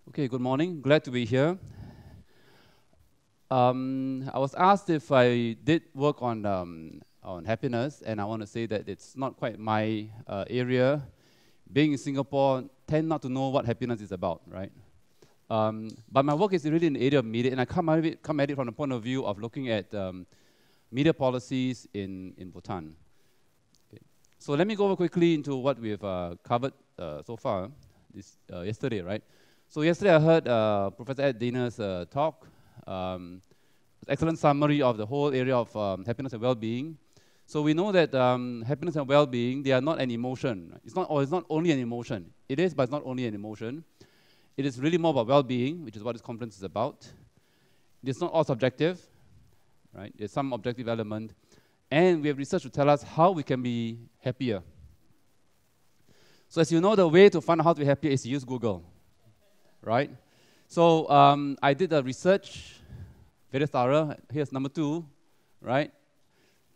Okay, good morning. Glad to be here. I was asked if I did work on happiness, and I want to say that it's not quite my area. Being in Singapore, tend not to know what happiness is about, right? But my work is really in the area of media, and I come at it from the point of view of looking at media policies in Bhutan. Okay. So let me go over quickly into what we've covered so far yesterday, right? So yesterday I heard Professor Ed Dina's talk, excellent summary of the whole area of happiness and well-being. So we know that happiness and well-being, they are not an emotion. It's not only an emotion. It is, but it's not only an emotion. It is really more about well-being, which is what this conference is about. It is not all subjective, right? There's some objective element. And we have research to tell us how we can be happier. So as you know, the way to find out how to be happier is to use Google, right? So I did a research, very thorough. Here's number 2, right?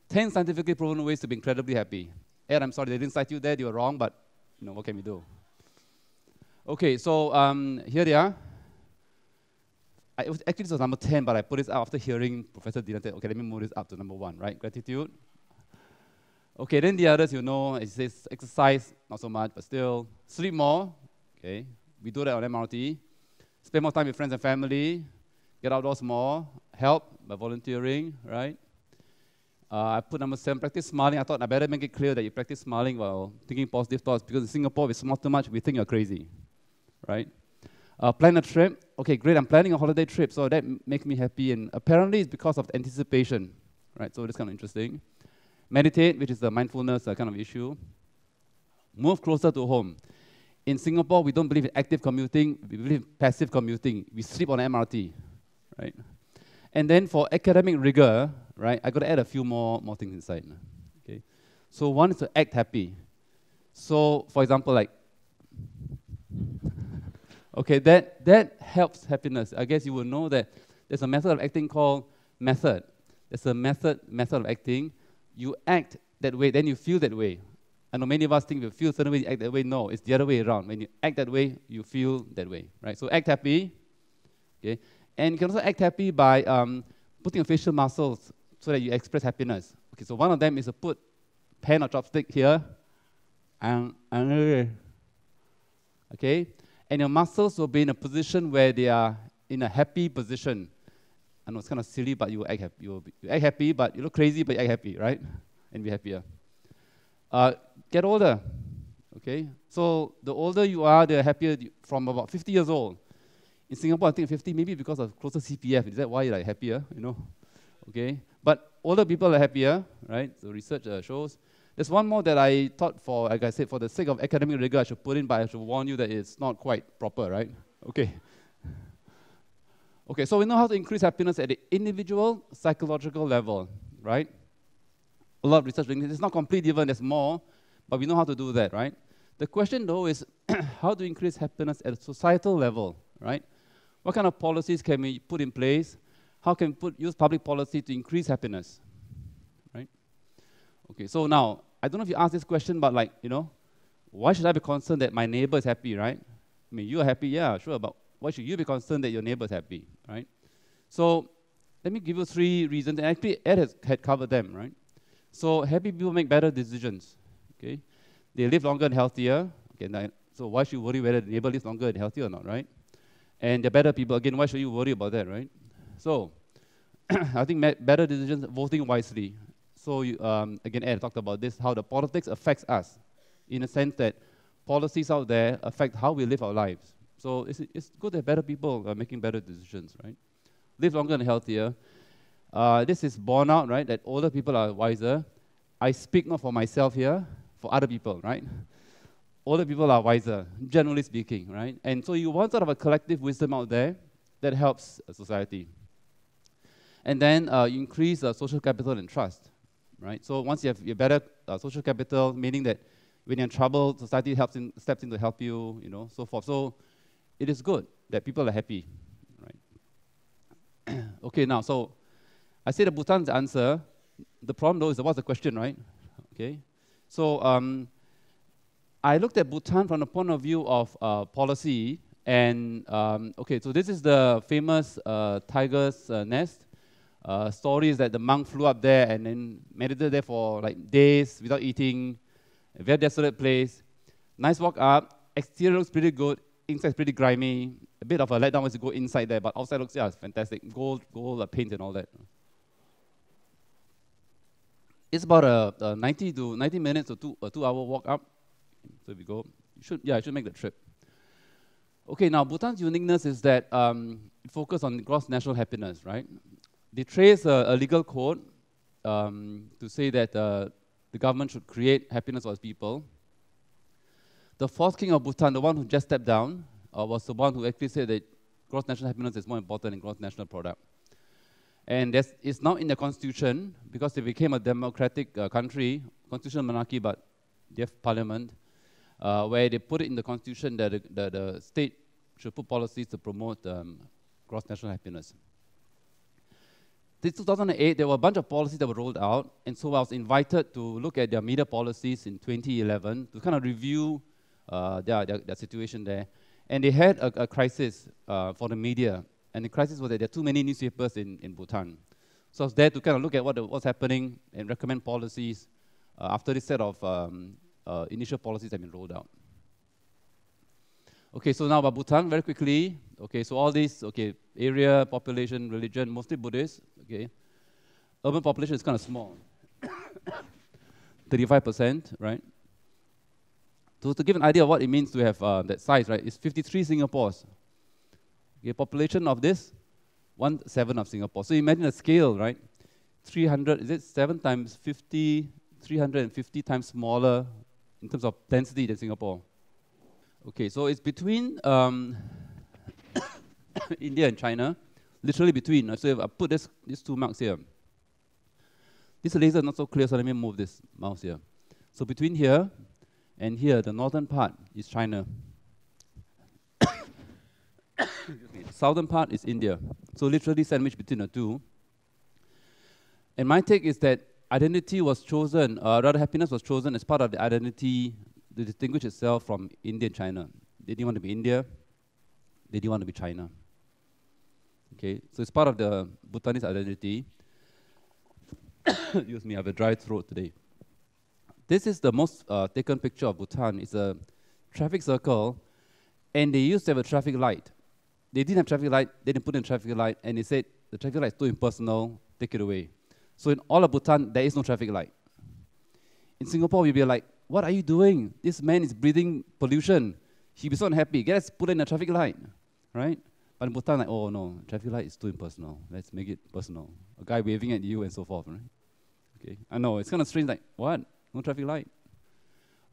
10 scientifically proven ways to be incredibly happy. Ed, I'm sorry, they didn't cite you there, you were wrong, but what can we do? Okay, so here they are. Actually, this was number 10, but I put this out after hearing Professor Dina say, okay, let me move this up to number 1, right? Gratitude. Okay, then the others, it says exercise, not so much, but still. Sleep more, okay? We do that on MRT. Spend more time with friends and family. Get outdoors more. Help by volunteering, right? I put number 7, practice smiling. I thought I better make it clear that you practice smiling while thinking positive thoughts, because in Singapore, we smile too much, we think you're crazy, right? Plan a trip. Okay, great, I'm planning a holiday trip, so that makes me happy, and apparently it's because of anticipation, right? So that's kind of interesting. Meditate, which is the mindfulness kind of issue. Move closer to home. In Singapore, we don't believe in active commuting, we believe in passive commuting. We sleep on MRT, right? And then for academic rigor, right, I got to add a few more things inside. Okay, so one is to act happy. So, for example, like, okay, that helps happiness. I guess you will know that there's a method of acting called method. There's a method of acting. You act that way, then you feel that way. I know many of us think we feel a certain way, you act that way. No, it's the other way around. When you act that way, you feel that way, right? So act happy, okay? And you can also act happy by putting your facial muscles so that you express happiness. Okay, so one of them is to put pen or chopstick here, okay? And your muscles will be in a position where they are in a happy position. I know it's kind of silly, but you act happy. You act happy, but you look crazy, but you act happy, right? And be happier. Get older, okay? So the older you are, the happier from about 50 years old. In Singapore, I think 50, maybe because of closer CPF. Is that why you're happier, Okay? But older people are happier, right? So research shows. There's one more that I thought for, like I said, for the sake of academic rigor, I should put in, but I should warn you that it's not quite proper, right? Okay. Okay, so we know how to increase happiness at the individual psychological level, right? A lot of research, it's not complete even, there's more, but we know how to do that, right? The question though is how to increase happiness at a societal level, right? What kind of policies can we put in place? How can we use public policy to increase happiness, right? Okay, so now, I don't know if you asked this question, but why should I be concerned that my neighbor is happy, right? I mean, you are happy, yeah, sure, but why should you be concerned that your neighbor is happy, right? So, let me give you 3 reasons, and actually Ed had covered them, right? So, happy people make better decisions, okay? They live longer and healthier, okay, so why should you worry whether the neighbor lives longer and healthier or not, right? And they're better people, again, why should you worry about that, right? So, I think better decisions, voting wisely. So, again, Ed talked about this, how the politics affects us, in a sense that policies out there affect how we live our lives. So, it's good that better people are making better decisions, right? Live longer and healthier. This is borne out, right, that older people are wiser. I speak not for myself here, for other people, right? Older people are wiser, generally speaking, right? And so you want sort of a collective wisdom out there that helps society. And then you increase social capital and trust, right? So once you have your better social capital, meaning that when you're in trouble, society steps in to help you, so forth. So it is good that people are happy, right? Okay, now, so I say the Bhutan's answer. The problem, though, is what's the question, right? Okay, so I looked at Bhutan from the point of view of policy, And okay, so this is the famous tiger's nest. Story is that the monk flew up there and then meditated there for like days without eating. A very desolate place. Nice walk up. Exterior looks pretty good. Inside is pretty grimy. A bit of a letdown once you go inside there, but outside looks, yeah, it's fantastic. Gold paint and all that. It's about a 90 minutes or a 2 hour walk up. So if you go, you should make the trip. Okay, now Bhutan's uniqueness is that focus on gross national happiness, right? They trace a legal code to say that the government should create happiness for its people. The fourth king of Bhutan, the one who just stepped down, was the one who actually said that gross national happiness is more important than gross national product. And it's now in the constitution, because they became a democratic country, constitutional monarchy, but they have parliament, where they put it in the constitution that the state should put policies to promote gross national happiness. Since 2008, there were a bunch of policies that were rolled out, and so I was invited to look at their media policies in 2011 to kind of review their situation there. And they had a crisis for the media, and the crisis was that there are too many newspapers in Bhutan. So I was there to kind of look at what's happening and recommend policies after this set of initial policies have been rolled out. Okay, so now about Bhutan, very quickly. Okay, so all these, area, population, religion, mostly Buddhist, okay. Urban population is kind of small, 35%, right? So to give an idea of what it means to have that size, right, it's 53 Singapores. Okay, population of this, 1/7 of Singapore. So imagine a scale, right? 300, is it 7 times 50, 350 times smaller in terms of density than Singapore. Okay, so it's between India and China, literally between. So if I put these two marks here, this laser is not so clear, so let me move this mouse here. So between here and here, the northern part is China. Southern part is India. So literally sandwiched between the two. And my take is that identity was chosen, rather happiness was chosen as part of the identity to distinguish itself from India and China. They didn't want to be India, they didn't want to be China. Okay, so it's part of the Bhutanese identity. Excuse me, I have a dry throat today. This is the most taken picture of Bhutan. It's a traffic circle, and they used to have a traffic light. They didn't have traffic light, they didn't put in traffic light, and they said the traffic light is too impersonal, take it away. So in all of Bhutan, there is no traffic light. In Singapore, we'd be like, what are you doing? This man is breathing pollution. He'd be so unhappy. Let's put in a traffic light, right? But in Bhutan, like, oh no, traffic light is too impersonal. Let's make it personal. A guy waving at you and so forth, right? Okay, I know, it's kind of strange, like, what? No traffic light?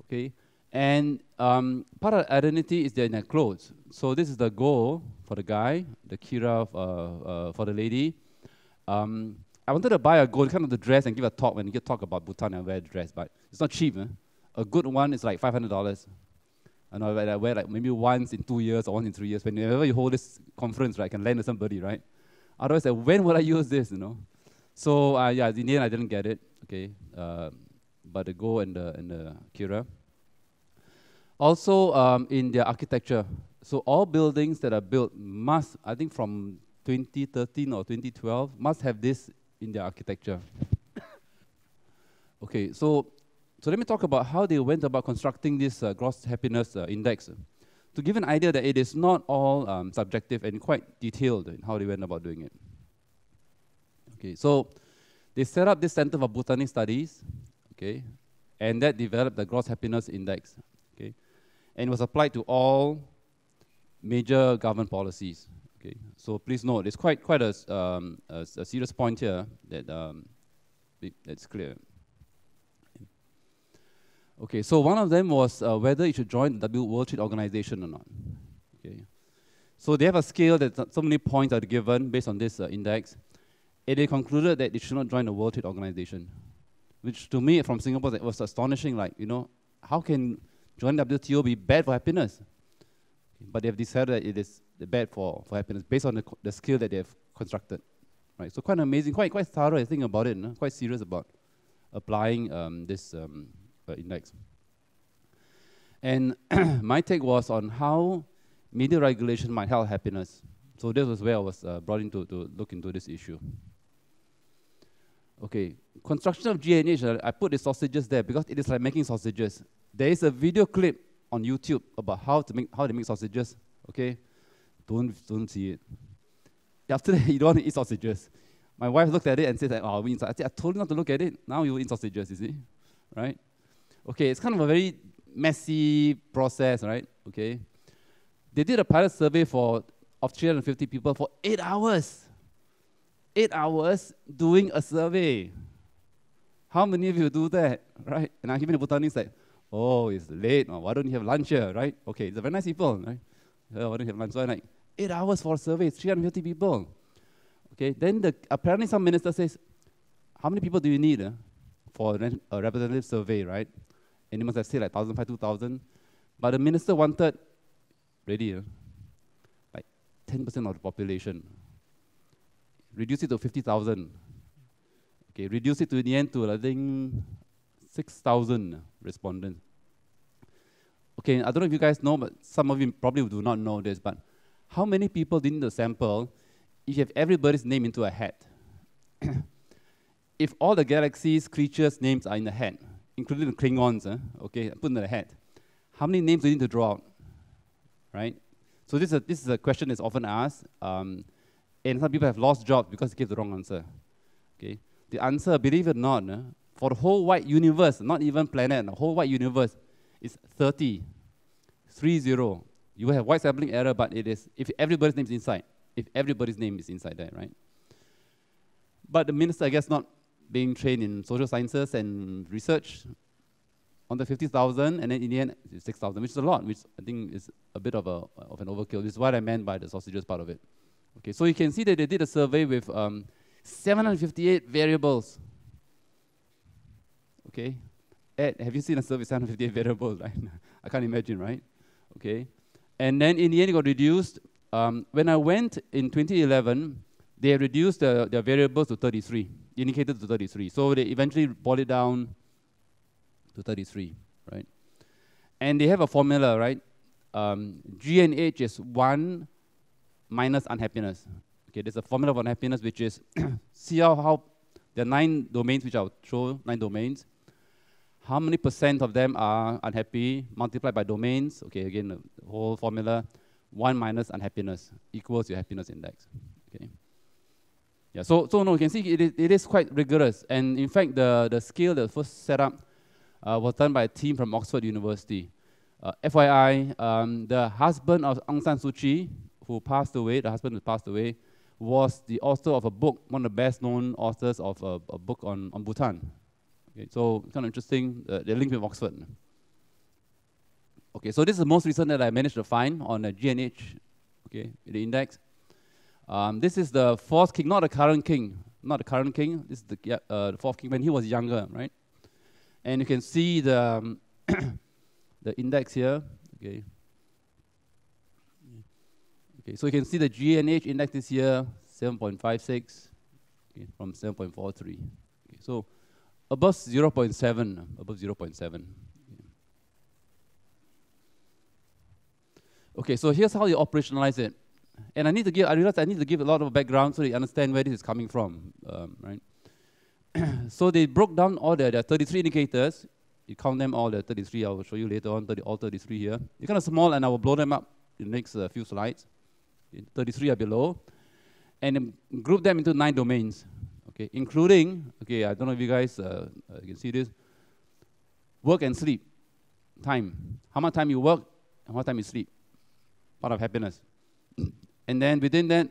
Okay, and part of identity is in their clothes. So this is the go for the guy, the kira for the lady. I wanted to buy a gold kind of the dress and give a talk. When you talk about Bhutan, I wear a dress, but it's not cheap. A good one is like $500. And I wear like maybe once in 2 years or once in 3 years. Whenever you hold this conference, right, I can lend to somebody, right? Otherwise, like, when will I use this, So yeah, in the end, I didn't get it. Okay, but the go and the kira. Also in their architecture, so all buildings that are built must, I think from 2013 or 2012, must have this in their architecture. Okay, so let me talk about how they went about constructing this gross happiness index. To give an idea that it is not all subjective and quite detailed in how they went about doing it. Okay, so they set up this Center for Bhutanese Studies, okay, and that developed the gross happiness index, okay, and it was applied to all major government policies. Okay, so please note, it's quite a serious point here that that's clear. Okay, so one of them was whether it should join the World Trade Organization or not. Okay, so they have a scale that so many points are given based on this index, and they concluded that it should not join the World Trade Organization, which to me from Singapore was astonishing. Like, how can joining WTO be bad for happiness? But they have decided that it is bad for happiness based on the skill that they have constructed, right? So quite amazing, quite thorough. I think about it, quite serious about applying this index. And my take was on how media regulation might help happiness. So this was where I was brought in to look into this issue. Okay, construction of G&H, I put the sausages there because it is like making sausages. There is a video clip on YouTube about how they make sausages. Okay, don't see it. After that, you don't want to eat sausages. My wife looked at it and said, "Oh, we inside." I said, "I told you not to look at it. Now you eat sausages, you see, right?" Okay, it's kind of a very messy process, right? Okay, they did a pilot survey of 350 people for 8 hours. 8 hours doing a survey. How many of you do that, right? And I'm giving the Bhutanese like, oh, it's late. Oh, why don't you have lunch here, right? Okay, it's a very nice people, right? Oh, why don't you have lunch? So I'm like, 8 hours for a survey, 350 people. Okay, then apparently some minister says, how many people do you need for a representative survey, right? And you must have said like 1,500, 2,000. But the minister wanted, ready, like 10% of the population. Reduce it to 50,000. Okay, reduce it to in the end to I think 6,000 respondents. Okay, I don't know if you guys know, but some of you probably do not know this, but how many people in the sample if you have everybody's name into a hat? If all the galaxy's creatures' names are in the hat, including the Klingons, okay, put in the hat, how many names do you need to draw out? Right? So this is a question that's often asked. And some people have lost jobs because they gave the wrong answer. Okay, the answer, believe it or not, for the whole wide universe, not even planet, the whole wide universe, is 30. 30. You will have wide sampling error, but it is if everybody's name is inside. If everybody's name is inside there, right? But the minister, I guess, not being trained in social sciences and research on the 50,000, and then in the end, it's 6,000, which is a lot, which I think is a bit of an overkill. This is what I meant by the sausages part of it. Okay, so you can see that they did a survey with 758 variables. Okay, Ed, have you seen a survey with 758 variables? Right? I can't imagine, right? Okay, and then in the end it got reduced. When I went in 2011, they reduced their variables to 33, indicated to 33. So they eventually brought it down to 33, right? And they have a formula, right? G and H is 1 minus unhappiness. Okay, there's a formula for unhappiness, which is, see how there are 9 domains, which I'll show, 9 domains. How many % of them are unhappy, multiplied by domains. Okay, again, the whole formula, 1 minus unhappiness equals your happiness index. Okay. Yeah, so no, you can see it is quite rigorous. And in fact, the scale that was first set up was done by a team from Oxford University. FYI, the husband of Aung San Suu Kyi, who passed away, the husband who passed away, was the author of a book, one of the best-known authors of a book on Bhutan. Okay, so kind of interesting, they're linked with Oxford. Okay, so this is the most recent that I managed to find on the G&H, okay, the index. This is the 4th king, not the current king, this is the 4th king when he was younger, right? And you can see the, the index here, okay. Okay, so you can see the G&H index this year, 7.56, okay, from 7.43. Okay, so above 0.7, above 0.7. Okay, so here's how you operationalize it. And I realize I need to give a lot of background so you understand where this is coming from, right? So they broke down all their 33 indicators. You count them all, the 33, I will show you later on, all 33 here. They're kind of small, and I will blow them up in the next few slides. 33 are below, and then group them into 9 domains, okay, including, okay, I don't know if you guys you can see this, work and sleep, time. How much time you work, and how much time you sleep, part of happiness. And then within that,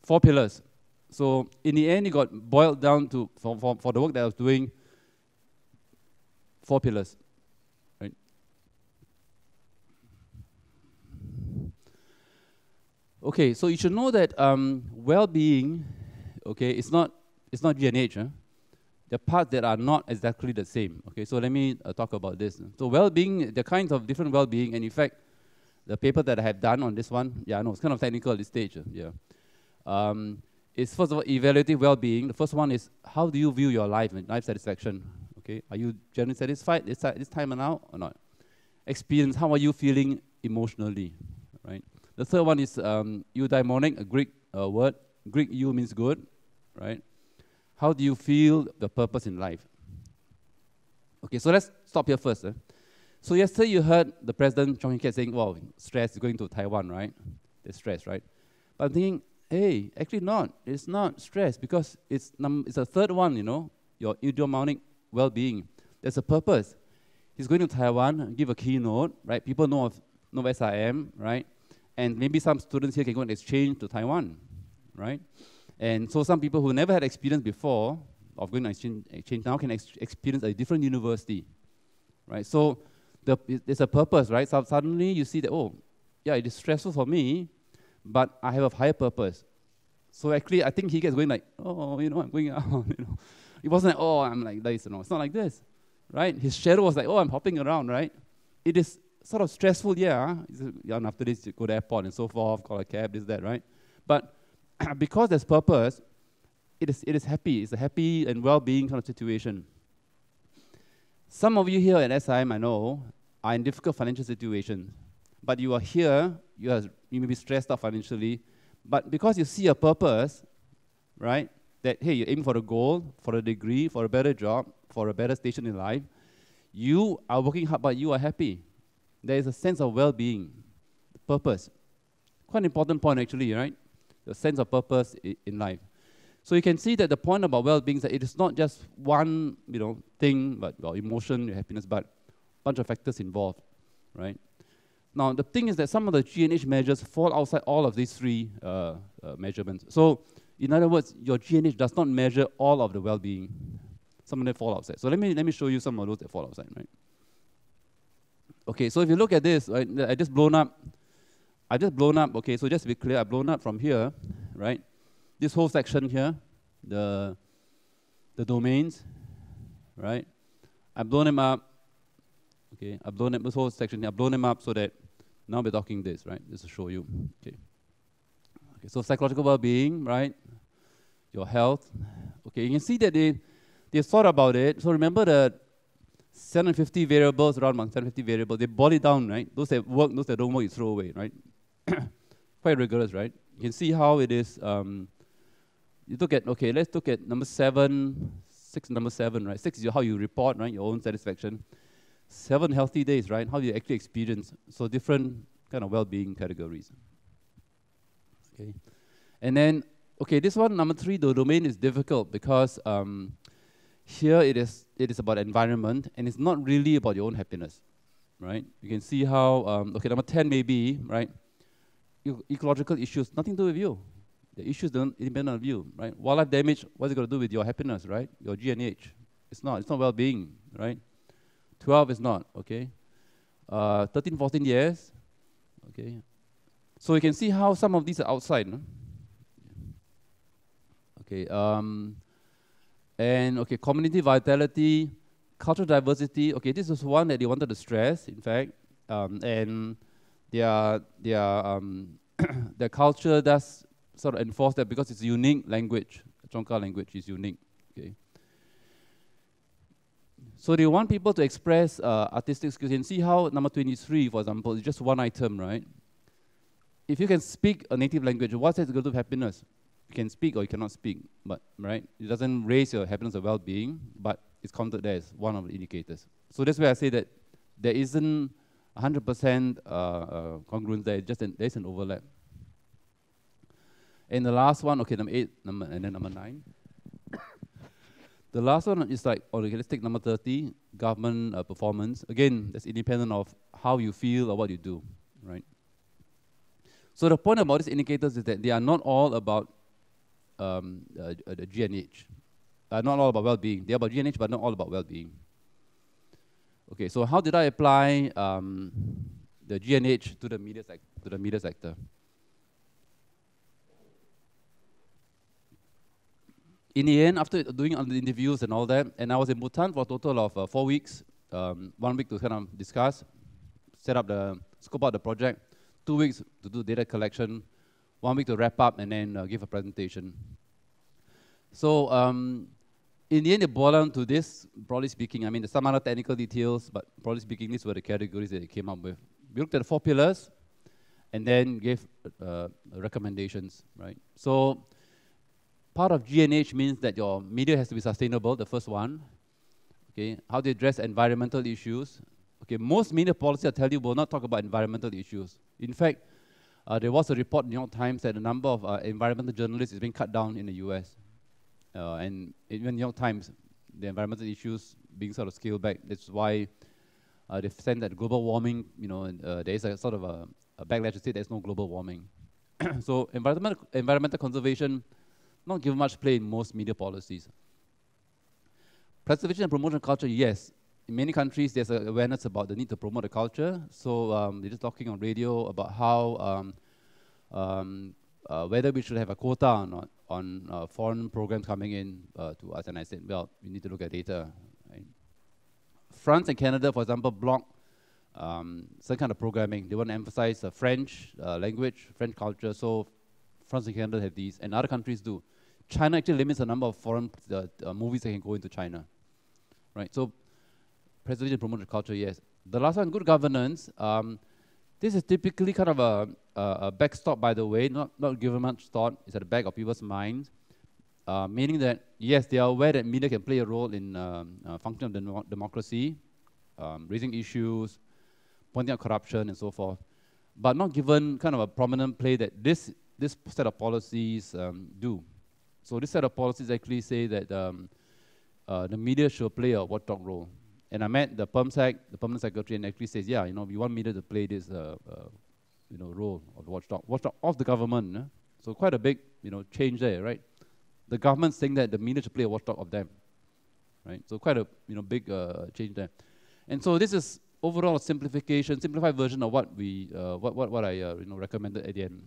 4 pillars. So in the end, it got boiled down to, for the work that I was doing, 4 pillars. Okay, so you should know that well-being, okay, it's not G&H. There are parts that are not exactly the same. Okay, so let me talk about this. So well-being, there are kinds of different well-being, and in fact, the paper that I have done on this one, yeah, I know it's kind of technical at this stage. Yeah, it's first of all evaluative well-being. The first one is how do you view your life and life satisfaction? Okay, are you generally satisfied this time and now or not? Experience, how are you feeling emotionally? right? The third one is eudaimonic, a Greek word. Greek eu means good, right? How do you feel the purpose in life? Okay, so let's stop here first. So yesterday you heard the President Chong Hee saying, wow, stress is going to Taiwan, right? There's stress, right? But I'm thinking, hey, actually not. It's not stress because it's a third one, you know, your eudaimonic well-being. There's a purpose. He's going to Taiwan, give a keynote, right? People know of SIM, right? And maybe some students here can go and exchange to Taiwan, right? And so some people who never had experience before of going to exchange now can experience a different university, right? So there's a purpose, right? So suddenly you see that, oh, yeah, it is stressful for me, but I have a higher purpose. So actually, I think he gets going like, oh, you know, I'm going out, you know. It wasn't like, oh, I'm like this, you know. It's not like this, right? His shadow was like, oh, I'm hopping around, right? It is sort of stressful, yeah. And after this, you go to the airport and so forth, call a cab, this, that, right? But because there's purpose, it is happy. It's a happy and well-being kind of situation. Some of you here at SIM, I know, are in difficult financial situations. But you are here, you may be stressed out financially, but because you see a purpose, right, that, hey, you aim for a goal, for a degree, for a better job, for a better station in life, you are working hard, but you are happy. There is a sense of well-being, purpose. Quite an important point, actually, right? The sense of purpose in life. So you can see that the point about well-being is that it is not just one, you know, thing, but well, emotion, your happiness, but a bunch of factors involved, right? Now, the thing is that some of the G&H measures fall outside all of these three measurements. So, in other words, your G&H does not measure all of the well-being. Some of them fall outside. So let me show you some of those that fall outside, right? Okay, so if you look at this, right, I just blown up, okay, so just to be clear, I've blown up from here, right? This whole section here, the domains, right? I've blown them up, okay, I've blown up this whole section here, I've blown them up so that now we're talking this, right? Just to show you, okay. Okay, so psychological well-being, right? Your health, okay, you can see that they thought about it. So remember the 750 variables, around 750 variables, they boil it down, right? Those that work, those that don't work, you throw away, right? Quite rigorous, right? You can see how it is, you look at, okay, let's look at number 7, 6, number 7, right? 6 is how you report, right? Your own satisfaction. 7 healthy days, right? How do you actually experience? So different kind of well-being categories. Okay. And then, okay, this one, number 3, the domain is difficult because here it is about environment, and it's not really about your own happiness, right? You can see how, okay, number 10 maybe, right? Ecological issues, nothing to do with you. The issues don't depend on you, right? Wildlife damage, what's it got to do with your happiness, right? Your G&H. It's not well-being, right? 12 is not, okay? 13, 14 years, okay? So you can see how some of these are outside, no? Okay, and okay, community vitality, cultural diversity, okay, this is one that they wanted to stress, in fact, and their culture does sort of enforce that because it's a unique language. Chongka language is unique. Okay. So they want people to express artistic skills. You can see how number 23, for example, is just one item, right? If you can speak a native language, what's that going to do with happiness? You can speak or you cannot speak, but right? It doesn't raise your happiness or well-being, but it's counted there as one of the indicators. So that's why I say that there isn't 100% congruence there. Just there is an overlap. And the last one, okay, number 8, and then number 9. The last one is like, okay, let's take number 30, government performance. Again, that's independent of how you feel or what you do, right? So the point about these indicators is that they are not all about the G&H. Not all about well-being. They are about G&H, but not all about well-being. Okay, so how did I apply the G&H to the media sector? In the end, after doing all the interviews and all that, and I was in Bhutan for a total of 4 weeks, 1 week to kind of discuss, scope out the project, 2 weeks to do data collection, 1 week to wrap up, and then give a presentation. So in the end, it boiled down to this, broadly speaking. I mean, there's some other technical details, but broadly speaking, these were the categories that it came up with. We looked at the 4 pillars, and then gave recommendations, right? So part of G&H means that your media has to be sustainable, the first one. Okay, how to address environmental issues. Okay, most media policy, I tell you, will not talk about environmental issues. In fact, there was a report in the New York Times that the number of environmental journalists is being cut down in the US. And even the New York Times, the environmental issues being sort of scaled back. That's why they've said that global warming, there is a sort of a backlash to say there's no global warming. So environmental conservation, not given much play in most media policies. Preservation and promotion of culture, yes. In many countries, there's an awareness about the need to promote the culture. So they're just talking on radio about how, whether we should have a quota or not on foreign programs coming in to us. And I said, well, we need to look at data. Right? France and Canada, for example, block some kind of programming. They want to emphasize French language, French culture. So France and Canada have these, and other countries do. China actually limits the number of foreign movies that can go into China. Right? So preservation and promotion of culture, yes. The last one, good governance. This is typically kind of a backstop, by the way, not given much thought. It's at the back of people's minds, meaning that, yes, they are aware that media can play a role in functioning of democracy, raising issues, pointing out corruption, and so forth, but not given kind of a prominent play that this set of policies do. So this set of policies actually say that the media should play a watchdog role. And I met the PERMSEC, the permanent secretary, and actually says, yeah, we want media to play this role of the watchdog of the government. So quite a big change there, right? The government saying that the media should play a watchdog of them, right? So quite a big change there. And so this is overall a simplified version of what we what I recommended at the end.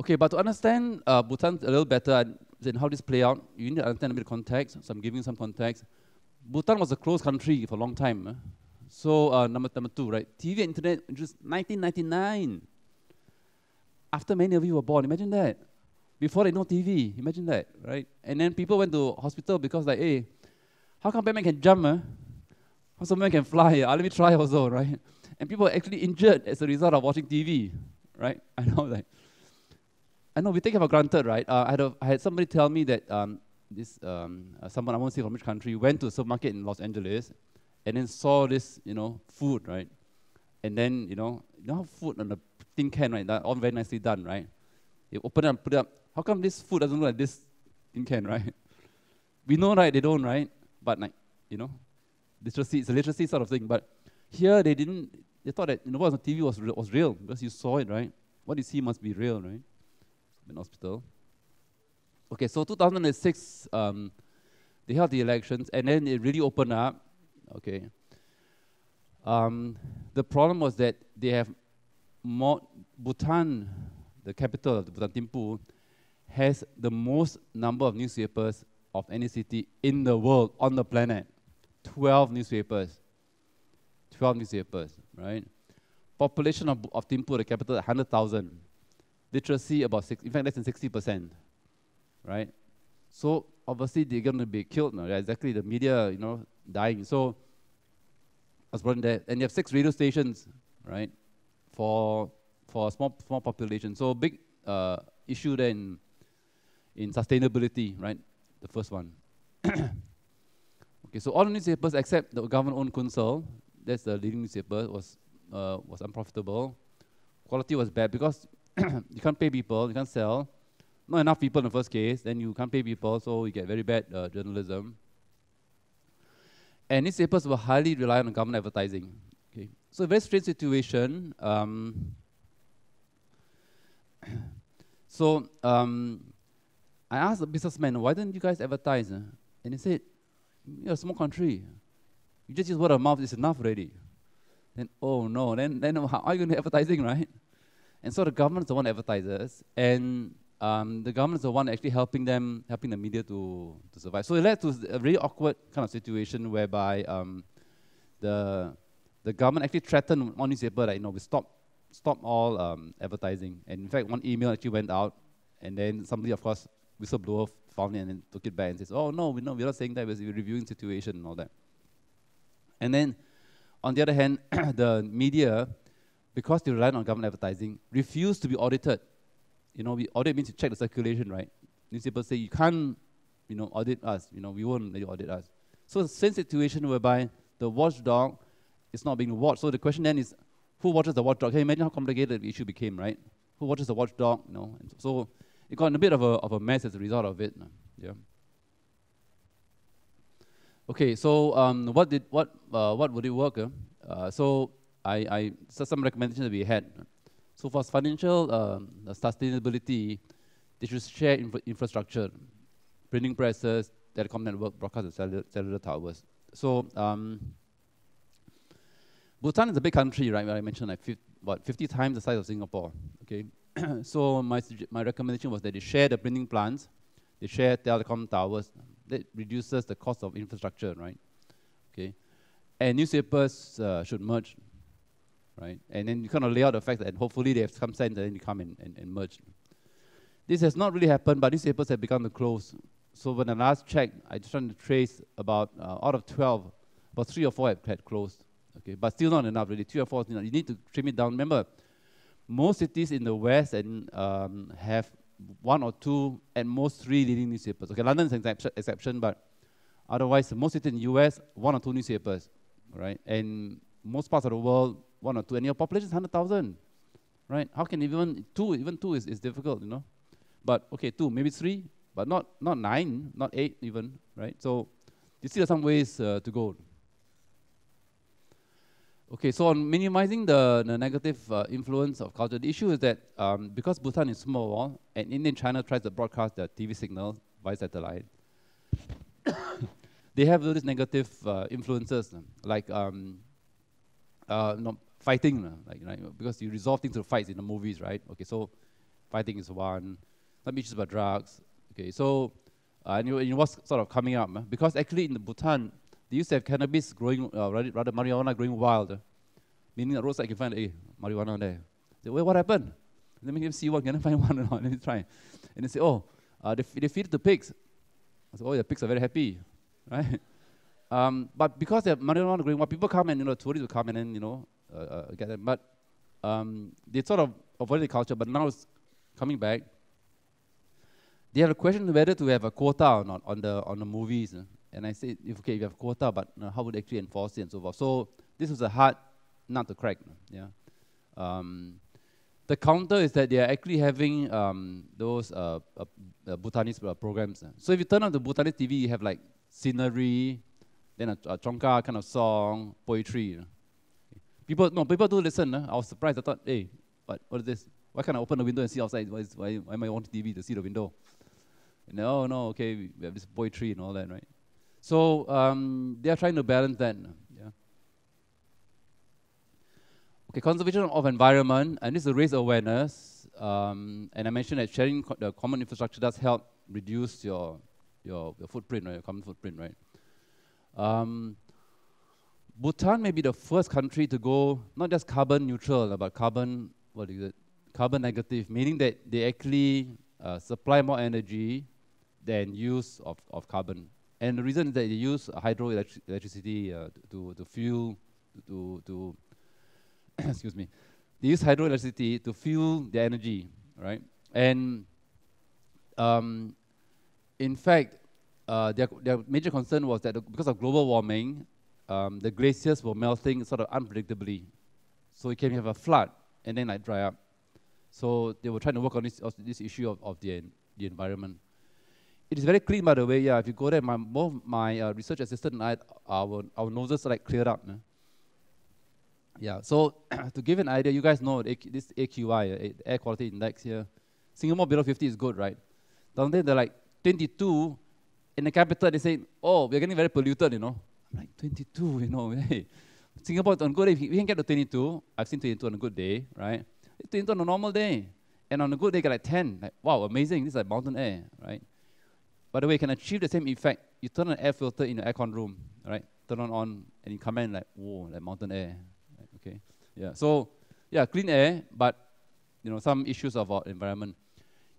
Okay, but to understand Bhutan a little better and how this play out, you need to understand a bit of context. So I'm giving some context. Bhutan was a closed country for a long time. So number two, right? TV and internet just 1999. After many of you were born, imagine that. Before they know TV, imagine that, right? And then people went to hospital because like, hey, how come Batman can jump? How come Batman can fly? Let me try also, right? And people were actually injured as a result of watching TV, right? I know we take it for granted, right? I had somebody tell me that someone, I won't say from which country, went to a supermarket in Los Angeles and then saw this, food, right? And then, how food on a tin can, right? That all very nicely done, right? You open it and put it up. How come this food doesn't look like this tin can, right? We know, right? They don't, right? But like, literacy, it's a literacy sort of thing. But here they didn't. They thought that what's on TV was real because you saw it, right? What you see must be real, right? In hospital. Okay, so 2006, they held the elections, and then it really opened up. Okay. The problem was that they have more. Bhutan, the capital of the Bhutan, Thimphu, has the most number of newspapers of any city in the world, on the planet. 12 newspapers. 12 newspapers, right? Population of Thimphu, the capital, 100,000. Literacy about in fact less than 60%, right? So obviously they're going to be killed now. Yeah, exactly, the media, dying. So I was brought there, and you have 6 radio stations, right? For a small population. So big issue there in sustainability, right? The first one. Okay, so all the newspapers except the government-owned Kunsal, that's the leading newspaper, was unprofitable. Quality was bad because you can't pay people, you can't sell. Not enough people in the first case, then you can't pay people, so you get very bad journalism. And newspapers were highly reliant on government advertising. Okay, so a very strange situation. I asked the businessman, why don't you guys advertise? And he said, you're a small country. You just use word of mouth, it's enough already. Then, oh no, then how are you going to advertising, right? And so the government is the one advertisers, and the government is the one actually helping the media to survive. So it led to a very awkward kind of situation whereby the government actually threatened one newspaper that we stop all advertising. And in fact, one email actually went out, and then somebody, of course, whistleblower found it and then took it back and says, oh no, we're not saying that, we're reviewing situation and all that. And then, on the other hand, the media because they rely on government advertising, refuse to be audited. You know, audit means you check the circulation, right? Newspapers say you can't, audit us. We won't let you audit us. So the same situation whereby the watchdog is not being watched. So the question then is, who watches the watchdog? Can you imagine how complicated the issue became, right? Who watches the watchdog? And so it got in a bit of a mess as a result of it. Yeah. Okay, so what would it work? So some recommendations that we had. So for financial sustainability, they should share infrastructure, printing presses, telecom network, broadcast and cellular towers. So Bhutan is a big country, right? I mentioned like 50 times the size of Singapore. Okay, so my recommendation was that they share the printing plants, they share telecom towers. That reduces the cost of infrastructure, right? Okay, and newspapers should merge, right? And then you kind of lay out the fact that hopefully they have some sense and then you come and merge. This has not really happened, but newspapers have begun to close. So when I last checked, I just trying to trace about out of 12, about 3 or 4 had closed. Okay, but still not enough really. 3 or 4, you need to trim it down. Remember, most cities in the West have 1 or 2, at most 3 leading newspapers. Okay, London is an exception, but otherwise, most cities in the US, 1 or 2 newspapers, right? And most parts of the world, 1 or 2, and your population is 100,000, right? How can even 2 is difficult, But okay, 2, maybe 3, but not 9, not 8 even, right? So you see there's some ways to go. Okay, so on minimizing the negative influence of culture, the issue is that because Bhutan is small and India and China tries to broadcast their TV signal via satellite, they have all these negative influences, like fighting, right? Because you resolve things through fights in the movies, right? Okay, so fighting is one. Some issues about drugs. Okay, so and what's sort of coming up? Because actually in the Bhutan, they used to have cannabis growing, rather marijuana growing wild. Meaning the roadside you can find, marijuana there. Say, well, what happened? Let me see one, can I find one or not? Let me try. And they say, they feed it to pigs. I said, the pigs are very happy, right? But because they have marijuana growing wild, people come and, tourists will come and then, get them. But they sort of avoided the culture, but now it's coming back. They have a question whether to have a quota or not on the movies. And I said, if you have a quota, but how would they actually enforce it and so forth? So this was a hard nut to crack. Yeah. The counter is that they are actually having those Bhutanese programs. So if you turn on the Bhutanese TV, you have like scenery, then a chongka kind of song, poetry. People do listen. I was surprised. I thought, hey, what is this? Why can't I open the window and see outside? Why am I on TV to see the window? No, okay, we have this poetry and all that, right? So they are trying to balance that. Yeah. Okay, conservation of environment, and this is to raise awareness. And I mentioned that sharing the common infrastructure does help reduce your footprint, right? Your carbon footprint, right? Bhutan may be the first country to go not just carbon neutral, but carbon negative, meaning that they actually supply more energy than use of carbon. And the reason is that they use hydroelectricity to fuel, to excuse me, they use hydroelectricity to fuel their energy, right? And in fact, their major concern was that because of global warming, the glaciers were melting sort of unpredictably. So you can have a flood and then dry up. So they were trying to work on this issue of the environment. It is very clean, by the way. Yeah, if you go there, my research assistant and I, our noses are cleared up. No? Yeah. So to give an idea, you guys know this AQI, Air Quality Index here. Singapore below 50 is good, right? Down there, they're like 22. In the capital, they say, we're getting very polluted, I'm like, 22, hey. Singapore on a good day, we can get to 22. I've seen 22 on a good day, right? 22 on a normal day. And on a good day, get like 10. Like, wow, amazing. This is like mountain air, right? By the way, you can achieve the same effect. You turn on an air filter in the aircon room, right? Turn on, and you come in like, whoa, like mountain air. Right? Okay, yeah. So, yeah, clean air, but some issues of our environment.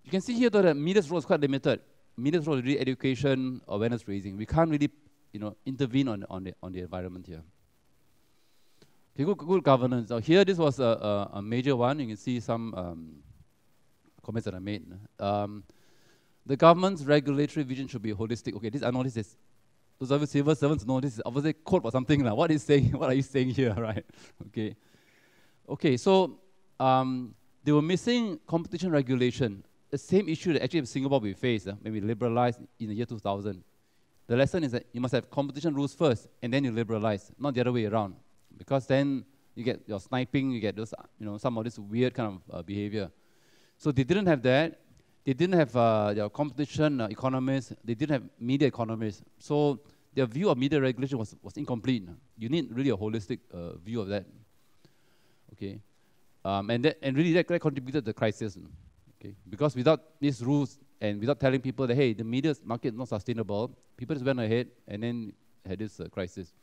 You can see here though that media's role is quite limited. Media's role is really education, awareness raising. We can't really, intervene on the environment here. Okay, good governance. Now here, this was a major one. You can see some comments that I made. The government's regulatory vision should be holistic. Okay, this I know this is, those of you civil servants know this is obviously code or something. What is saying? What are you saying here, right? Okay. Okay, so they were missing competition regulation. The same issue that actually in Singapore we faced when we liberalized in the year 2000. The lesson is that you must have competition rules first, and then you liberalize, not the other way around. Because then you get your sniping, you get those, some of this weird kind of behavior. So they didn't have that. They didn't have their competition economists. They didn't have media economists. So their view of media regulation was incomplete. You need really a holistic view of that. Okay, and really that contributed to the crisis. Okay, because without these rules and without telling people that hey, the media market is not sustainable, people just went ahead and then had this crisis.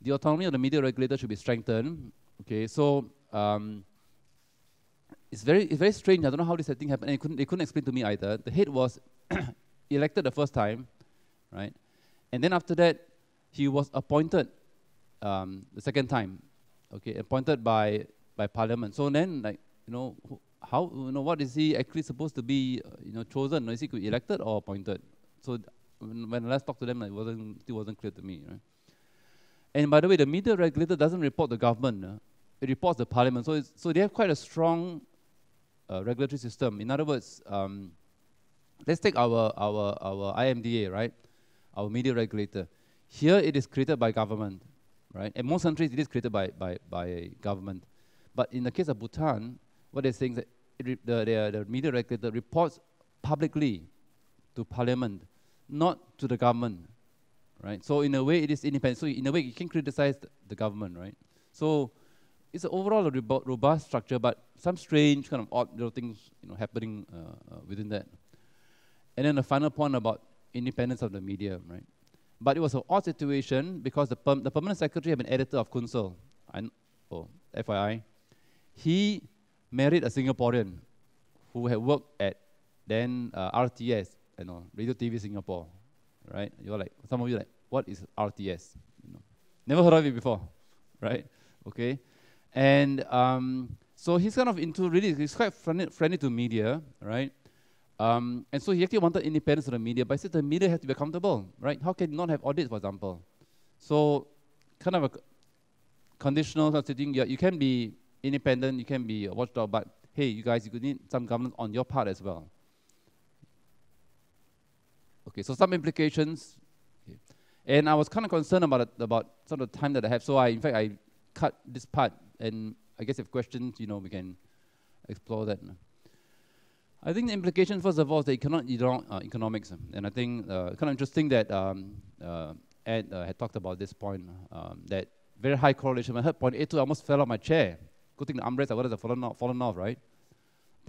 The autonomy of the media regulator should be strengthened. Okay, so it's very strange. I don't know how this thing happened. And they couldn't explain to me either. The head was elected the first time, right? And then after that, he was appointed the second time. Okay, appointed by Parliament. So then, how what is he actually supposed to be chosen? Is he elected or appointed? So when I last talked to them, it still wasn't clear to me, right? And by the way, the media regulator doesn't report the government. It reports the Parliament. So they have quite a strong regulatory system. In other words, let's take our IMDA, right? Our media regulator. Here it is created by government, right? In most countries it is created by government. But in the case of Bhutan, what they're saying is that the media regulator reports publicly to Parliament, not to the government. Right? So in a way, it is independent. So in a way, you can criticize the government, right? So it's overall a robust structure, but some strange kind of odd little things happening within that. And then the final point about independence of the media, right? But it was an odd situation because the permanent secretary had been editor of Kunsel. FYI, he married a Singaporean who had worked at then RTS, Radio TV Singapore. Right? You're like, some of you are like, what is RTS? Never heard of it before, right? Okay, and so he's kind of into he's quite friendly to media, right? And so he actually wanted independence of the media, but he said the media has to be accountable, right? How can you not have audits, for example? So kind of a conditional sort of thing. You can be independent, you can be a watchdog, but hey, you guys, you could need some governance on your part as well. Okay, so some implications. Okay. And I was kind of concerned about some of the time that I have. So in fact, I cut this part. And I guess if questions, we can explore that. I think the implication, first of all, is that you cannot ignore economics. And I think kind of interesting that Ed had talked about this point, that very high correlation. When I heard 0.82, I almost fell off my chair. Good thing the armrests would have fallen off, right?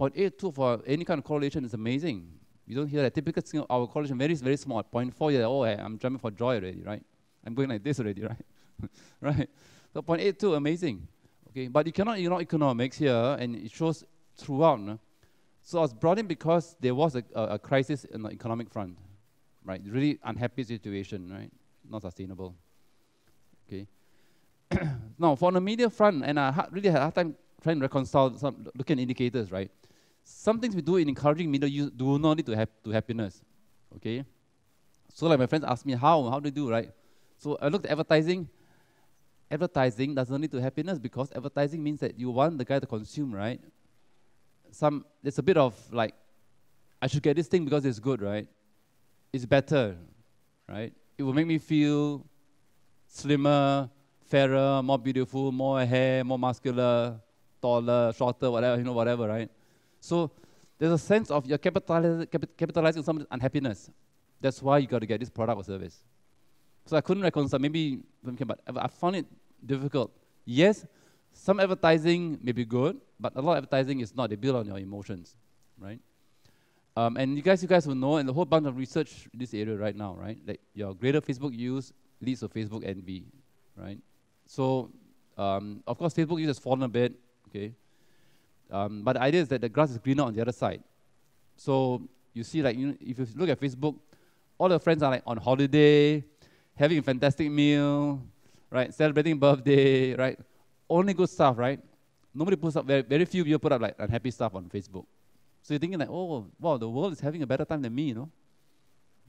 0.82 for any kind of correlation is amazing. You don't hear that. Typical our correlation very, very small. 0.4, you're like, oh, I'm jumping for joy already, right? I'm going like this already, right? Right? So 0.82, amazing. Okay, but you cannot ignore economics here, and it shows throughout. No? So I was brought in because there was a crisis in the economic front, right? Really unhappy situation, right? Not sustainable. Okay. Now, for the media front, and I really had a hard time trying to reconcile looking at indicators, right? Some things we do in encouraging media use do not lead to happiness, okay? So like my friends asked me, how do you do, right? So I looked at advertising. Advertising doesn't lead to happiness because advertising means that you want the guy to consume, right? There's a bit of like, I should get this thing because it's good, right? It's better, right? It will make me feel slimmer, fairer, more beautiful, more hair, more muscular, taller, shorter, whatever, right? So there's a sense of you're capitalizing on someone's unhappiness. That's why you got to get this product or service. So I couldn't reconcile, but I found it difficult. Yes, some advertising may be good, but a lot of advertising is not. They build on your emotions, right? And you guys will know, and a whole bunch of research in this area right now, right? Like your greater Facebook use leads to Facebook envy, right? So, of course, Facebook use has fallen a bit, okay? But the idea is that the grass is greener on the other side. So you see, like, if you look at Facebook, all your friends are like on holiday, having a fantastic meal, right? Celebrating birthday, right? only good stuff, right? Nobody puts up, very few people put up like unhappy stuff on Facebook. So you're thinking like, oh, wow, the world is having a better time than me,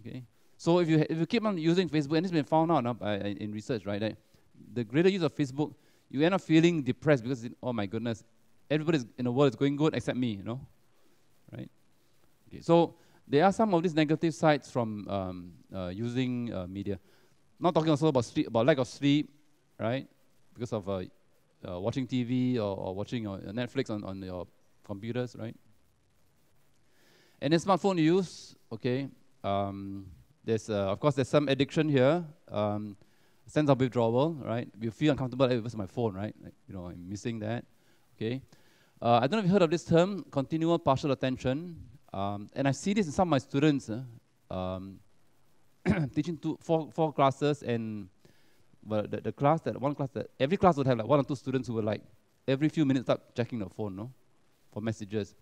Okay. So if you keep on using Facebook, and it's been found out in research, right? That the greater use of Facebook, you end up feeling depressed because, oh my goodness, everybody in the world is going good except me, right? Okay. So there are some of these negative sides from using media. Not talking also about sleep, about lack of sleep, right? Because of watching TV or watching Netflix on your computers, right? And then smartphone use, okay. There's of course there's some addiction here, sense of withdrawal, right? You feel uncomfortable with my phone, right? Like, I'm missing that, okay. I don't know if you heard of this term, continual partial attention, and I see this in some of my students. Teaching four classes, and the class that every class would have like 1 or 2 students who were like every few minutes start checking the phone, for messages.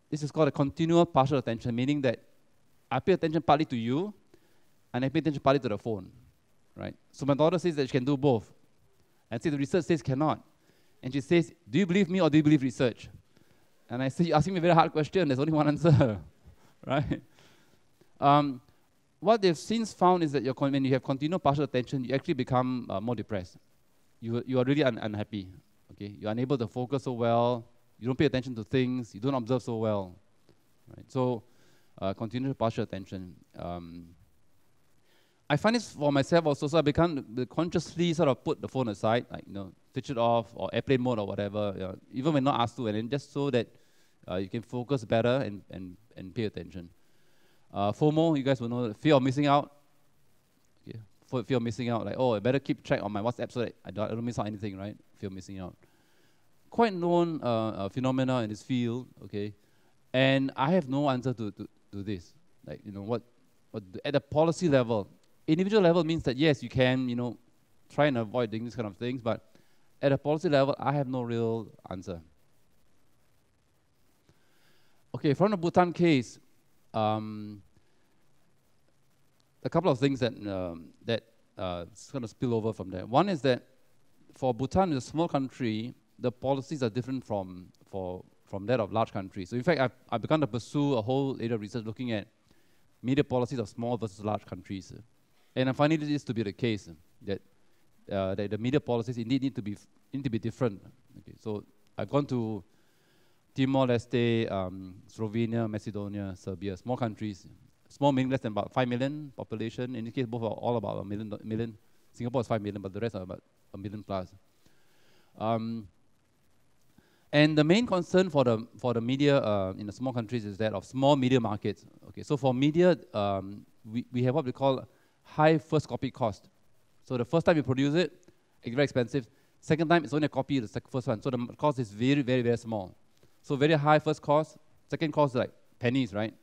This is called a continual partial attention, meaning that I pay attention partly to you, and I pay attention partly to the phone, right? So my daughter says that she can do both, and the research says cannot, and she says, "Do you believe me or do you believe research?" And I say, "You're asking me a very hard question. There's only one answer," right? What they've since found is that when you have continual partial attention, you actually become more depressed. You are really unhappy. Okay, you're unable to focus so well. You don't pay attention to things. You don't observe so well. Right? So, continual partial attention. I find this for myself also. So I become to consciously sort of put the phone aside, like switch it off or airplane mode or whatever. Even when not asked to, and then just so that you can focus better and pay attention. FOMO, you guys will know, fear of missing out. Okay. Fear of missing out, like, oh, I better keep track on my WhatsApp so that I don't miss out anything, right? Fear of missing out. Quite known phenomena in this field, okay? And I have no answer to this. Like, what at the policy level, individual level means that yes, you can, try and avoid doing these kind of things, but at a policy level, I have no real answer. Okay, from the Bhutan case, a couple of things that sort of spill over from there. One is that for Bhutan, it's a small country, the policies are different from that of large countries. So in fact, I've begun to pursue a whole area of research looking at media policies of small versus large countries. And I'm finding this to be the case, that the media policies indeed need to be different. Okay, so I've gone to Timor-Leste, Slovenia, Macedonia, Serbia, small countries. Small meaning less than about 5 million population. In this case, both are all about a million. Singapore is 5 million, but the rest are about 1 million plus. And the main concern for the media in the small countries is that of small media markets. Okay, so for media, we have what we call high first copy cost. So the first time you produce it, it's very expensive. Second time, it's only a copy of the first one. So the cost is very, very, very small. So very high first cost. Second cost is like pennies, right?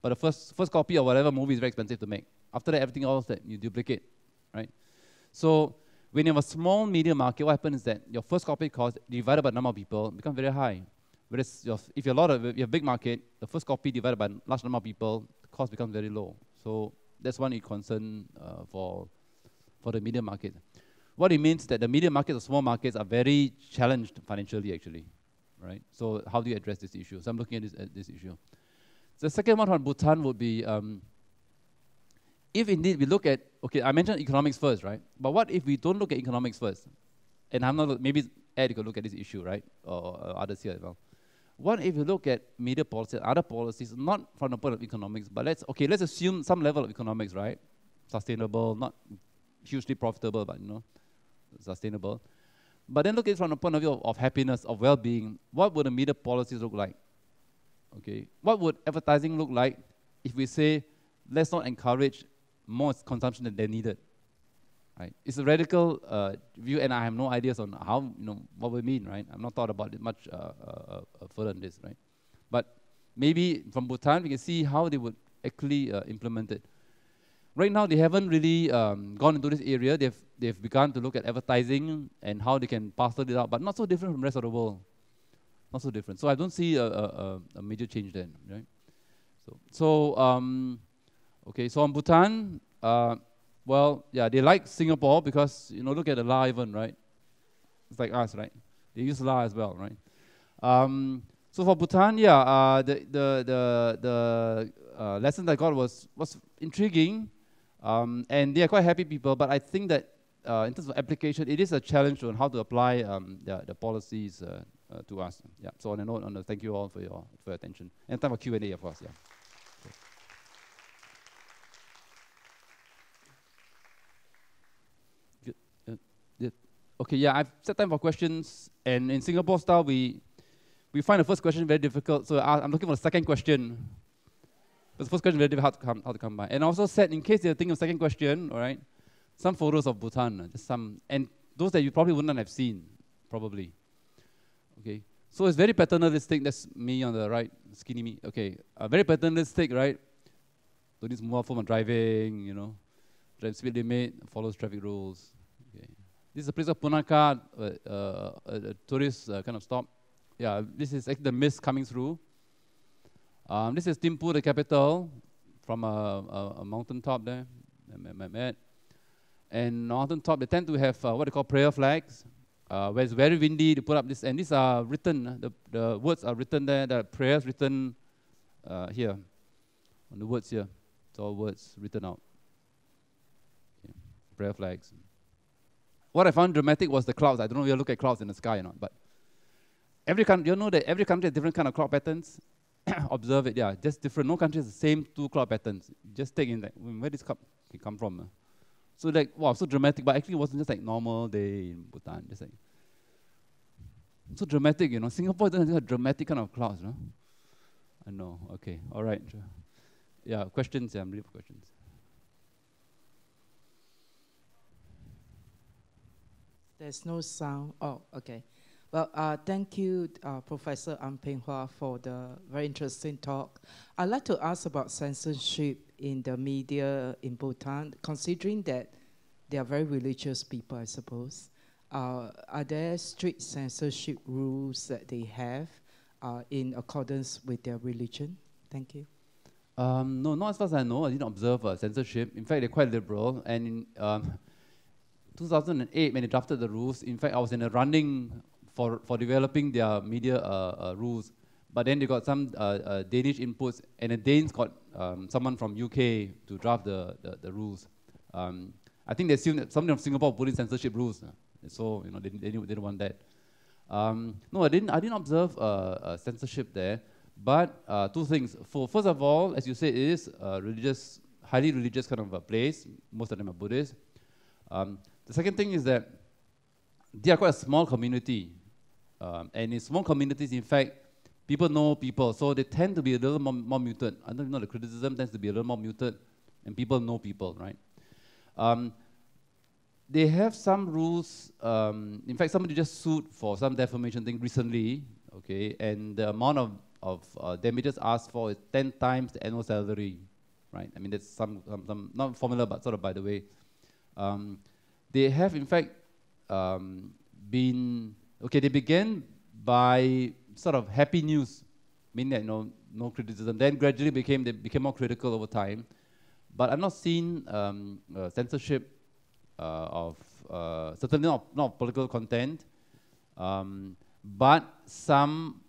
But the first copy of whatever movie is very expensive to make. After that, everything else that you duplicate, right? So when you have a small media market, what happens is that your first copy cost divided by the number of people becomes very high. Whereas if you have a big market, the first copy divided by a large number of people, the cost becomes very low. So that's one concern for the media market. What it means that the media markets or small markets are very challenged financially, actually, right? So how do you address this issue? So I'm looking at this issue. The second one on Bhutan would be, if indeed we look at, okay, I mentioned economics first, right? But what if we don't look at economics first? And I'm not, maybe Ed could look at this issue, right? Or others here as well. What if we look at media policy, other policies, not from the point of economics, but let's assume some level of economics, right? Sustainable, not hugely profitable, but sustainable. But then look at it from the point of view of happiness, of well-being. What would the media policies look like? Okay, what would advertising look like if we say, let's not encourage more consumption than needed? Right? It's a radical view, and I have no ideas on how, what we mean, right? I've not thought about it much further than this, right? But maybe from Bhutan, we can see how they would actually implement it. Right now, they haven't really gone into this area. They've begun to look at advertising and how they can parcel it out, but not so different from the rest of the world. Not so different. So I don't see a major change then, right? Okay, so on Bhutan, well, yeah, they like Singapore because, look at the La even, right? It's like us, right? They use La as well, right? So for Bhutan, yeah, the lessons I got was intriguing, and they are quite happy people. But I think that in terms of application, it is a challenge on how to apply the policies to us. Yeah. So on a note, thank you all for your attention. And time for Q&A, of course. Yeah. Good. Yeah. Okay. Yeah, I've set time for questions, and in Singapore style, we find the first question very difficult. So I'm looking for the second question. But the first question very difficult how to come by. And I also said, in case you're thinking of second question, all right, some photos of Bhutan, just some, and those that you probably wouldn't have seen, probably. Okay, so it's very paternalistic. That's me on the right, skinny me. Okay, very paternalistic, right? So this move from driving, you know, drive speed limit, follows traffic rules. Okay, this is a place of Punakha, a tourist kind of stop. Yeah, this is actually the mist coming through. This is Thimphu, the capital, from a mountain top there. And mountain top, they tend to have what they call prayer flags, where it's very windy. They put up this, and these are written. The words are written there. The prayers written here, on the words here. It's all words written out. Okay. Prayer flags. What I found dramatic was the clouds. I don't know if you look at clouds in the sky or not, but every country, you know that every country has different kind of cloud patterns. Observe it, yeah, just different. No country has the same two cloud patterns. Just take in like, where this come from? So like, wow, so dramatic, but actually it wasn't just like normal day in Bhutan. Just like, so dramatic, you know. Singapore doesn't have dramatic kind of clouds, no? I know, okay, all right. Sure. Yeah, questions, yeah, I'm ready for questions. There's no sound, oh, okay. Well, thank you, Professor Peng for the very interesting talk. I'd like to ask about censorship in the media in Bhutan, considering that they are very religious people, I suppose. Are there strict censorship rules that they have in accordance with their religion? Thank you. No, not as far as I know. I didn't observe censorship. In fact, they're quite liberal. And in 2008, when they drafted the rules, in fact, I was in a running for developing their media rules. But then they got some Danish inputs, and the Danes got someone from UK to draft the rules. I think they assumed that somebody from Singapore put in censorship rules. So, you know, they didn't want that. No, I didn't observe censorship there. But two things. First of all, as you said, it is a religious, highly religious kind of a place. Most of them are Buddhist. The second thing is that they are quite a small community. And in small communities, in fact, people know people, so they tend to be a little more muted. I don't know, the criticism tends to be a little more muted, and people know people, right? They have some rules. In fact, somebody just sued for some defamation thing recently, okay, and the amount of damages asked for is 10 times the annual salary, right? I mean, that's some not formula, but sort of by the way. They have, in fact, they began by sort of happy news, meaning that no criticism. Then gradually they became more critical over time. But I've not seen censorship of certainly not political content. But some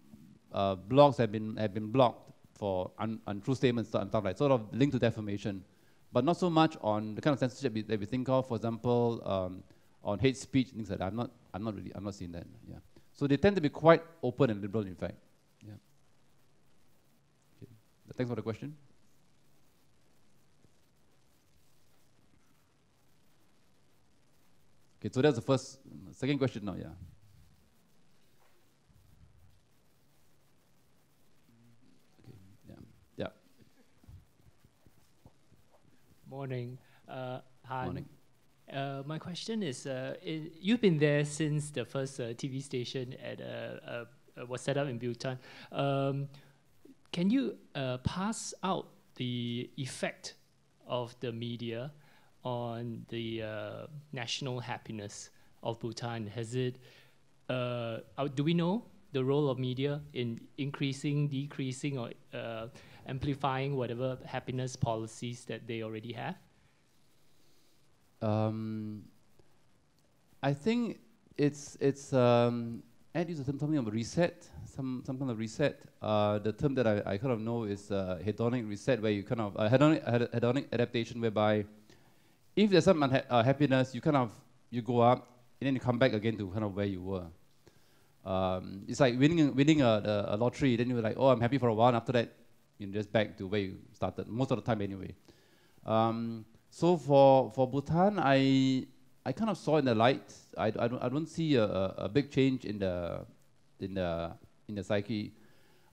blogs have been blocked for untrue statements and stuff like, sort of linked to defamation, but not so much on the kind of censorship that we think of. For example, on hate speech, things like that. I'm not seeing that. Yeah. So they tend to be quite open and liberal, in fact. Yeah. Okay. Thanks for the question. Okay, so that's the second question now, yeah. Okay, yeah. Morning. Hi. Morning. My question is, you've been there since the first TV station was set up in Bhutan. Can you pass out the effect of the media on the national happiness of Bhutan? Has it, do we know the role of media in increasing, decreasing, or amplifying whatever happiness policies that they already have? I think Ed used something of a reset, some kind of reset. The term that I kind of know is hedonic reset, where you kind of hedonic adaptation, whereby if there's some happiness, you go up and then you come back again to kind of where you were. It's like winning a lottery. Then you're like, oh, I'm happy for a while. And after that, you're just back to where you started. Most of the time, anyway. So for Bhutan, I kind of saw in the light. I don't see a big change in the psyche.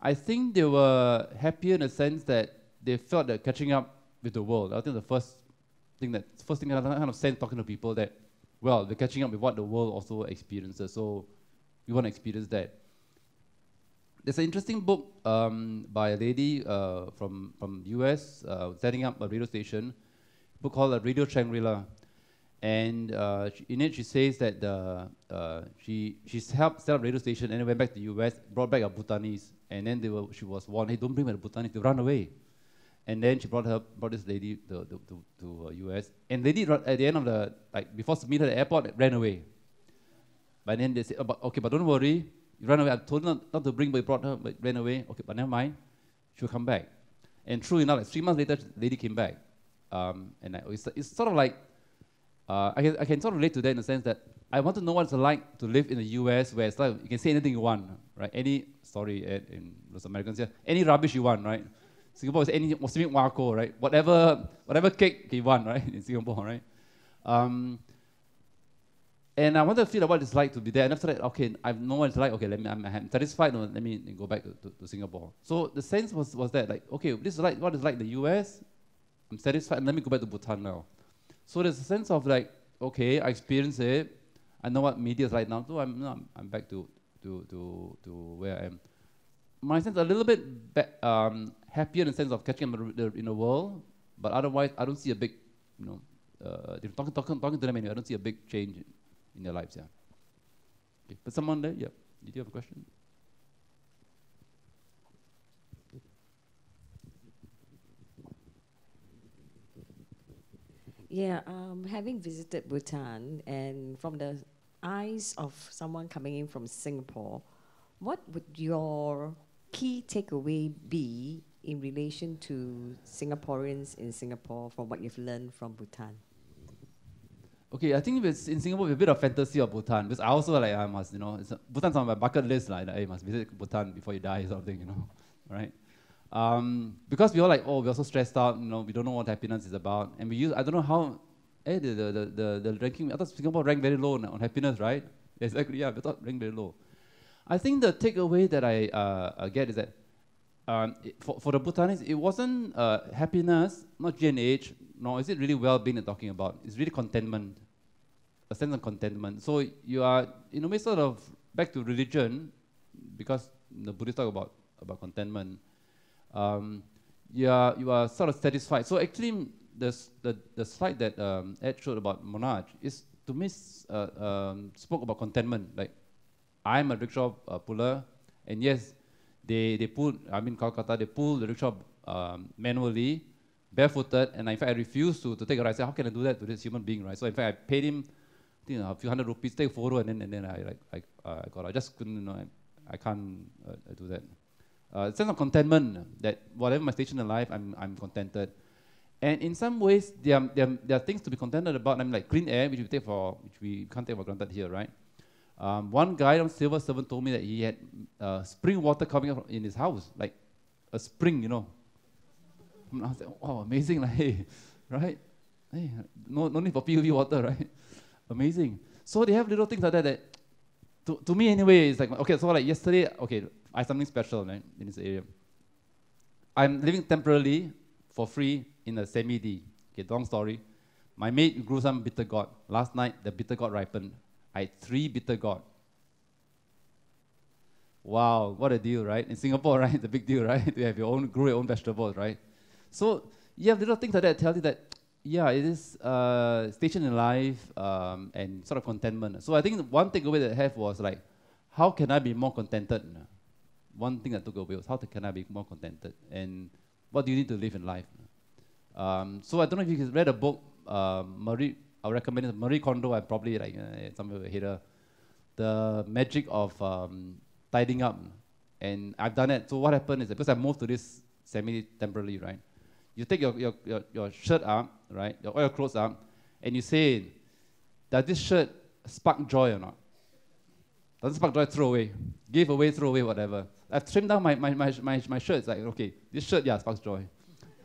I think they were happier in the sense that they felt that catching up with the world. I think the first thing I kind of sense talking to people that, well, they're catching up with what the world also experiences. So we want to experience that. There's an interesting book by a lady from US setting up a radio station, book called Radio Shangri-La. And in it, she says that she helped set up a radio station and then went back to the US, brought back a Bhutanese, and then she was warned, hey, don't bring back the Bhutanese, they run away. And then she brought this lady to US, and lady at the end of before she meet her at the airport, ran away. But then they said, okay, but don't worry, you ran away. I told her not to bring, but you brought her, but ran away. Okay, but never mind, she'll come back. And true enough, like 3 months later, the lady came back. And it's sort of like, I can sort of relate to that in the sense that I want to know what it's like to live in the US, where it's like you can say anything you want, right? Any, sorry, in those Americans here, any rubbish you want, right? Singapore is any Muslim wako, right? Whatever cake you want, right? In Singapore, right? And I want to feel what it's like to be there. And after that, okay, I know what it's like. Okay, I'm satisfied. No, let me go back to Singapore. So the sense was that, like, okay, this is like what it's like in the US. I'm satisfied. And let me go back to Bhutan now. So there's a sense of like, okay, I experienced it. I know what media is like now. So I'm back to where I am. My sense a little bit happier in the sense of catching up in the world, but otherwise I don't see a big, talking to them anyway, I don't see a big change in their lives. Yeah. Okay. But someone there, yeah. Did you have a question? Yeah, having visited Bhutan, and from the eyes of someone coming in from Singapore, what would your key takeaway be in relation to Singaporeans in Singapore from what you've learned from Bhutan? Okay, I think if it's in Singapore, a bit of fantasy of Bhutan, because I also like, I must, Bhutan's on my bucket list, like, you must visit Bhutan before you die or something, right? Because we all like, we're so stressed out, we don't know what happiness is about, and I don't know how, the ranking, I thought Singapore ranked very low on happiness, right? Exactly, yeah, we thought ranked very low. I think the takeaway that I get is that for the Bhutanese, it wasn't happiness, not G&H, nor is it really well-being they're talking about. It's really contentment, a sense of contentment. So you are, in a way, sort of back to religion, because the Buddhists talk about contentment. You are sort of satisfied. So actually, the slide that Ed showed about Monarch is, to me, spoke about contentment. Like, I'm a rickshaw puller, and yes, they pull, Kolkata, they pull the rickshaw manually, barefooted, and in fact, I refused to take a ride. I said, how can I do that to this human being, right? So in fact, I paid him, a few $100, take a photo, and then I just couldn't, I can't do that. Sense of contentment, that whatever my station in life, I'm contented. And in some ways, there are things to be contented about. Like clean air, which we can't take for granted here, right? One guy, civil servant, told me that he had spring water coming up in his house, like a spring, And I was like, wow, amazing, like, hey, right? Hey, no need for PUV water, right? Amazing. So they have little things like that to me anyway, it's like, okay, so like yesterday, okay, I have something special, right, in this area. I'm living temporarily for free in a semi-D. Okay, long story. My mate grew some bitter gourd. Last night, the bitter gourd ripened. I had 3 bitter gourd. Wow, what a deal, right? In Singapore, right, it's a big deal, right? You have grow your own vegetables, right? So you have little things like that tell you that, yeah, it is station in life and sort of contentment. So I think one takeaway that I have was like, how can I be more contented? One thing I took away was, how can I be more contented? And what do you need to live in life? So I don't know if you read a book, Marie, I would recommend it. Marie Kondo, I'm probably like some of a hater. the magic of tidying up. And I've done it. So what happened is that because I moved to this semi-temporarily, right? You take your shirt up, right? All your clothes up, and you say, does this shirt spark joy or not? Doesn't spark joy, throw away. Give away, throw away, whatever. I've trimmed down my shirt. It's like, okay, this shirt, yeah, sparks joy.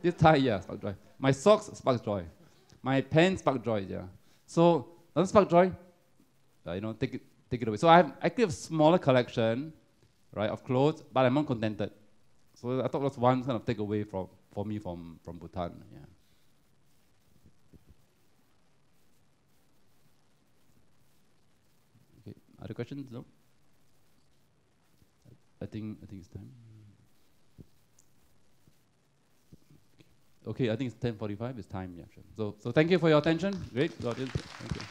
This tie, yeah, sparks joy. My socks sparks joy. My pants spark joy, yeah. So, doesn't spark joy? Take it away. So I actually have a smaller collection, right, of clothes, but I'm not contented. So I thought that's one kind of takeaway for me from Bhutan, yeah. Okay, other questions? No? I think it's time. Okay, I think it's 10:45. It's time. Yeah, sure. So thank you for your attention. Great, audience. Thank you.